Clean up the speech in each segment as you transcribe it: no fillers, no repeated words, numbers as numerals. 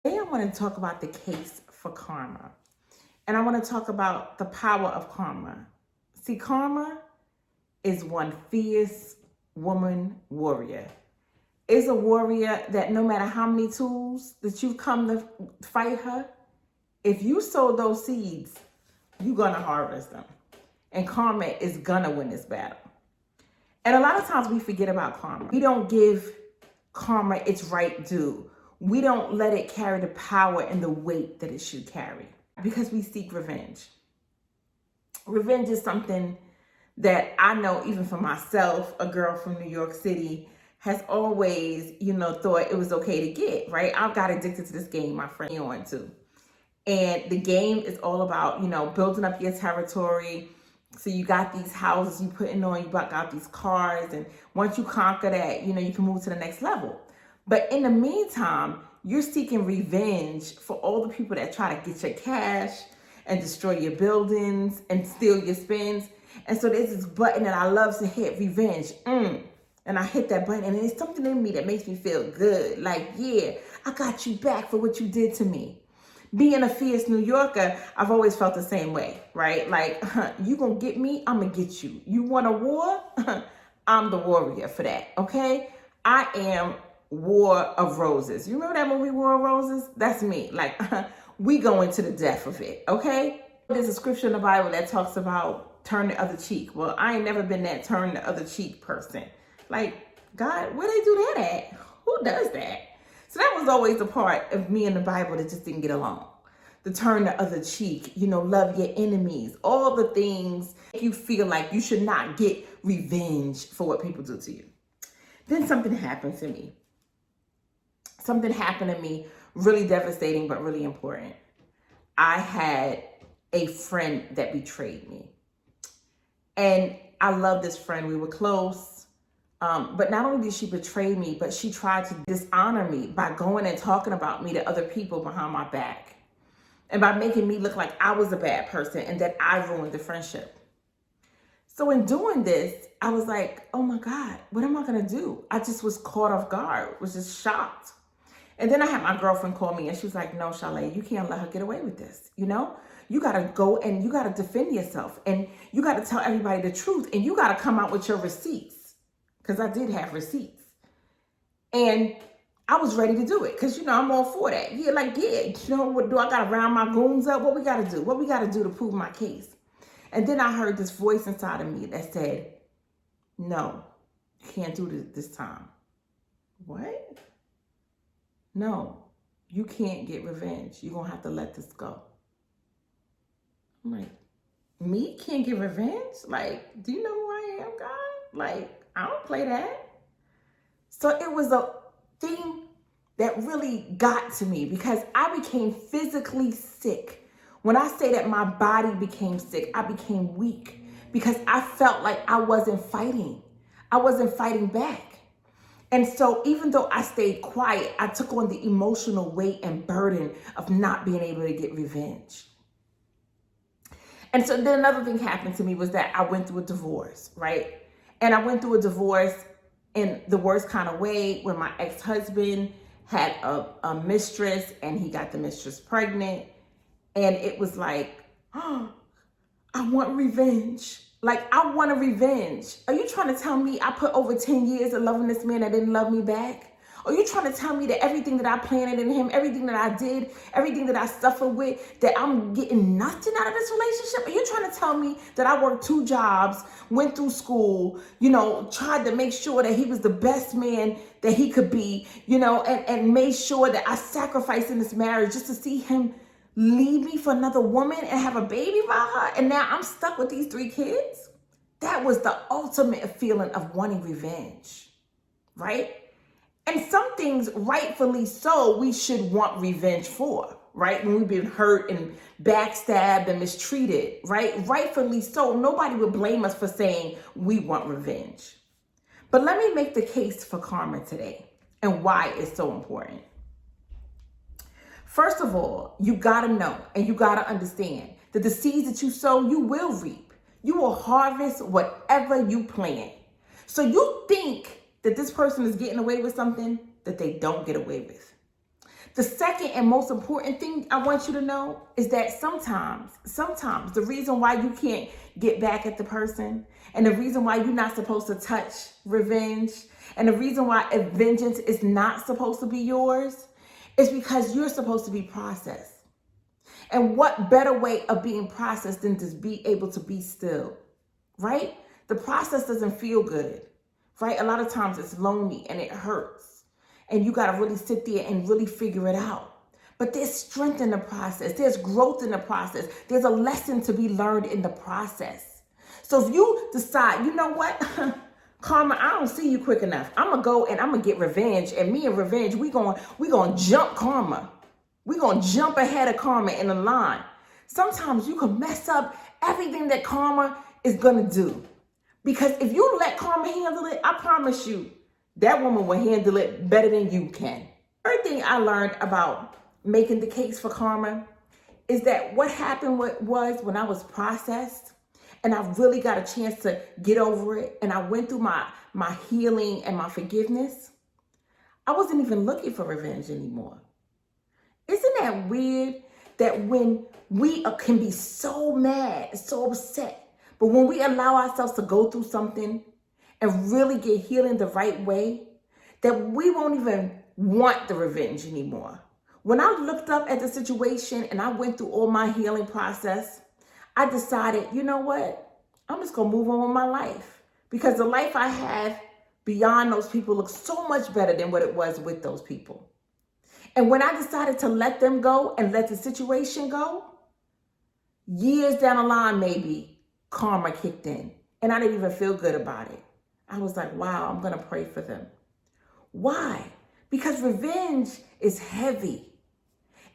Today I want to talk about the case for karma. And I want to talk about the power of karma. See, karma is one fierce woman warrior. Is a warrior that no matter how many tools that you come to fight her, if you sow those seeds, you're going to harvest them. And karma is going to win this battle. And a lot of times we forget about karma. We don't give karma its right due. We don't let it carry the power and the weight that it should carry because we seek revenge. Revenge is something that I know even for myself, a girl from New York City, has always, thought it was okay to get, right? I've got addicted to this game, my friend on too. And the game is all about, building up your territory. So you got these houses you putting on, you got these cars. And once you conquer that, you can move to the next level. But in the meantime, you're seeking revenge for all the people that try to get your cash and destroy your buildings and steal your spins. And so there's this button that I love to hit, revenge. And I hit that button and there's something in me that makes me feel good. Like, yeah, I got you back for what you did to me. Being a fierce New Yorker, I've always felt the same way, right? Like, you gonna get me, I'm gonna get you. You want a war? I'm the warrior for that, okay? I am War of Roses. You remember that movie, War of Roses? That's me. Like, we go into the death of it, okay? There's a scripture in the Bible that talks about turn the other cheek. Well, I ain't never been that turn the other cheek person. Like, God, where they do that at? Who does that? So that was always the part of me in the Bible that just didn't get along. The turn the other cheek, love your enemies, all the things you feel like you should not get revenge for what people do to you. Then something happened to me. Something happened to me really devastating, but really important. I had a friend that betrayed me. And I love this friend. We were close. But not only did she betray me, but she tried to dishonor me by going and talking about me to other people behind my back. And by making me look like I was a bad person and that I ruined the friendship. So in doing this, I was like, oh my God, what am I going to do? I just was caught off guard, was just shocked. And then I had my girlfriend call me and she was like, no, Chalet, you can't let her get away with this. You got to go and you got to defend yourself and you got to tell everybody the truth and you got to come out with your receipts. Because I did have receipts. And I was ready to do it because, I'm all for that. Yeah, what do I got to round my goons up? What we got to do? What we got to do to prove my case? And then I heard this voice inside of me that said, no, you can't do this time. What? No, you can't get revenge. You're going to have to let this go. I'm like, me can't get revenge? Like, do you know who I am, God? Like, I don't play that. So it was a thing that really got to me because I became physically sick. When I say that my body became sick, I became weak because I felt like I wasn't fighting. I wasn't fighting back. And so even though I stayed quiet, I took on the emotional weight and burden of not being able to get revenge. And so then another thing happened to me was that I went through a divorce, right? And I went through a divorce in the worst kind of way when my ex-husband had a mistress and he got the mistress pregnant. And it was like, oh, I want revenge. Like, I want a revenge. Are you trying to tell me I put over 10 years of loving this man that didn't love me back? Are you trying to tell me that everything that I planted in him, everything that I did, everything that I suffered with, that I'm getting nothing out of this relationship? Are you trying to tell me that I worked 2 jobs, went through school, tried to make sure that he was the best man that he could be, and made sure that I sacrificed in this marriage just to see him leave me for another woman and have a baby by her? And now I'm stuck with these 3 kids? That was the ultimate feeling of wanting revenge, right? And some things, rightfully so, we should want revenge for, right? When we've been hurt and backstabbed and mistreated, right? Rightfully so. Nobody would blame us for saying we want revenge. But let me make the case for karma today and why it's so important. First of all, you got to know and you got to understand that the seeds that you sow, you will reap. You will harvest whatever you plant. So you think that this person is getting away with something that they don't get away with. The second and most important thing I want you to know is that sometimes the reason why you can't get back at the person, and the reason why you're not supposed to touch revenge, and the reason why vengeance is not supposed to be yours, is because you're supposed to be processed. And what better way of being processed than to be able to be still, right? The process doesn't feel good, right? A lot of times it's lonely and it hurts. And you got to really sit there and really figure it out. But there's strength in the process. There's growth in the process. There's a lesson to be learned in the process. So if you decide, you know what, Karma, I don't see you quick enough. I'm going to go and I'm going to get revenge. And me and revenge, we going to jump Karma. We're going to jump ahead of Karma in the line. Sometimes you can mess up everything that Karma is going to do. Because if you let Karma handle it, I promise you, that woman will handle it better than you can. Third thing I learned about making the case for Karma is that what happened was when I was processed and I really got a chance to get over it and I went through my healing and my forgiveness, I wasn't even looking for revenge anymore. Isn't that weird that when we can be so mad, so upset, but when we allow ourselves to go through something and really get healing the right way, that we won't even want the revenge anymore. When I looked up at the situation and I went through all my healing process, I decided, you know what? I'm just going to move on with my life. Because the life I have beyond those people looks so much better than what it was with those people. And when I decided to let them go and let the situation go, years down the line maybe, Karma kicked in. And I didn't even feel good about it. I was like, wow, I'm going to pray for them. Why? Because revenge is heavy.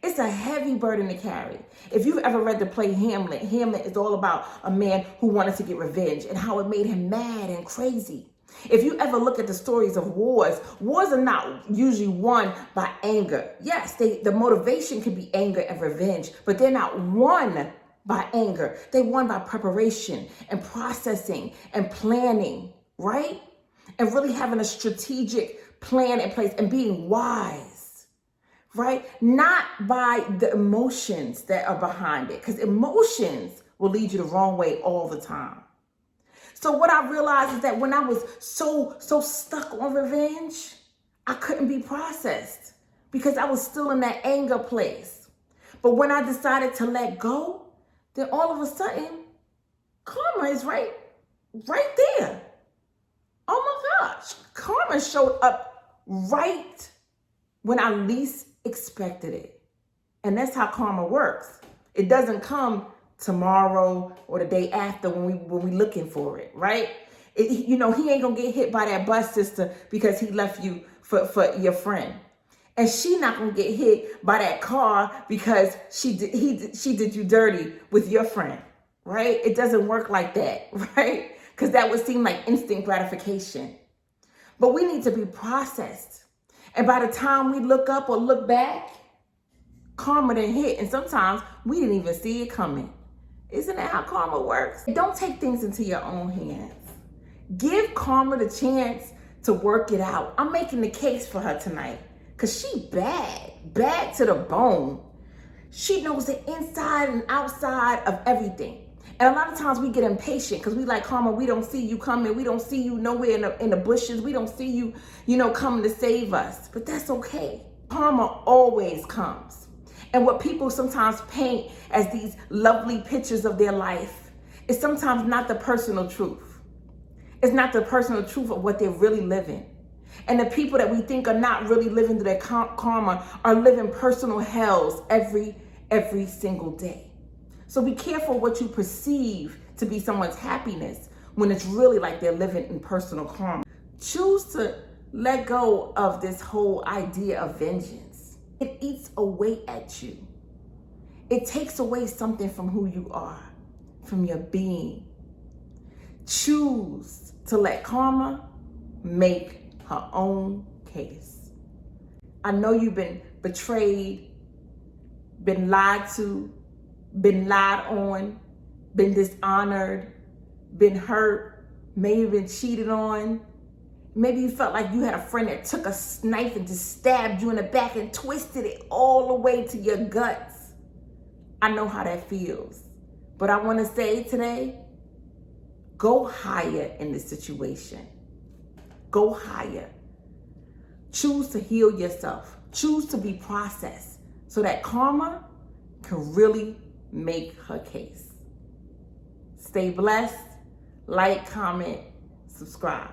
It's a heavy burden to carry. If you've ever read the play Hamlet, Hamlet is all about a man who wanted to get revenge and how it made him mad and crazy. If you ever look at the stories of wars are not usually won by anger. Yes, the motivation can be anger and revenge, but they're not won by anger. They won by preparation and processing and planning, right? And really having a strategic plan in place and being wise, right? Not by the emotions that are behind it, because emotions will lead you the wrong way all the time. So what I realized is that when I was so stuck on revenge, I couldn't be processed because I was still in that anger place. But when I decided to let go, then all of a sudden, Karma is right there. Oh my gosh, Karma showed up right when I least expected it. And that's how Karma works. It doesn't come tomorrow or the day after when we looking for it, right? He ain't gonna get hit by that bus sister because he left you for your friend. And she not gonna get hit by that car because she did you dirty with your friend, right? It doesn't work like that, right? Because that would seem like instant gratification. But we need to be processed. And by the time we look up or look back, Karma done hit. And sometimes we didn't even see it coming. Isn't that how Karma works? Don't take things into your own hands. Give Karma the chance to work it out. I'm making the case for her tonight because she bad to the bone. She knows the inside and outside of everything. And a lot of times we get impatient because we like, Karma, we don't see you coming. We don't see you nowhere in the bushes. We don't see you, coming to save us. But that's okay. Karma always comes. And what people sometimes paint as these lovely pictures of their life is sometimes not the personal truth. It's not the personal truth of what they're really living. And the people that we think are not really living their karma are living personal hells every single day. So be careful what you perceive to be someone's happiness when it's really like they're living in personal karma. Choose to let go of this whole idea of vengeance. It eats away at you. It takes away something from who you are, from your being. Choose to let Karma make her own case. I know you've been betrayed, been lied to, been lied on, been dishonored, been hurt, maybe been cheated on. Maybe you felt like you had a friend that took a knife and just stabbed you in the back and twisted it all the way to your guts. I know how that feels. But I want to say today, go higher in this situation. Go higher. Choose to heal yourself. Choose to be processed so that karma can really make her case. Stay blessed. Like, comment, subscribe.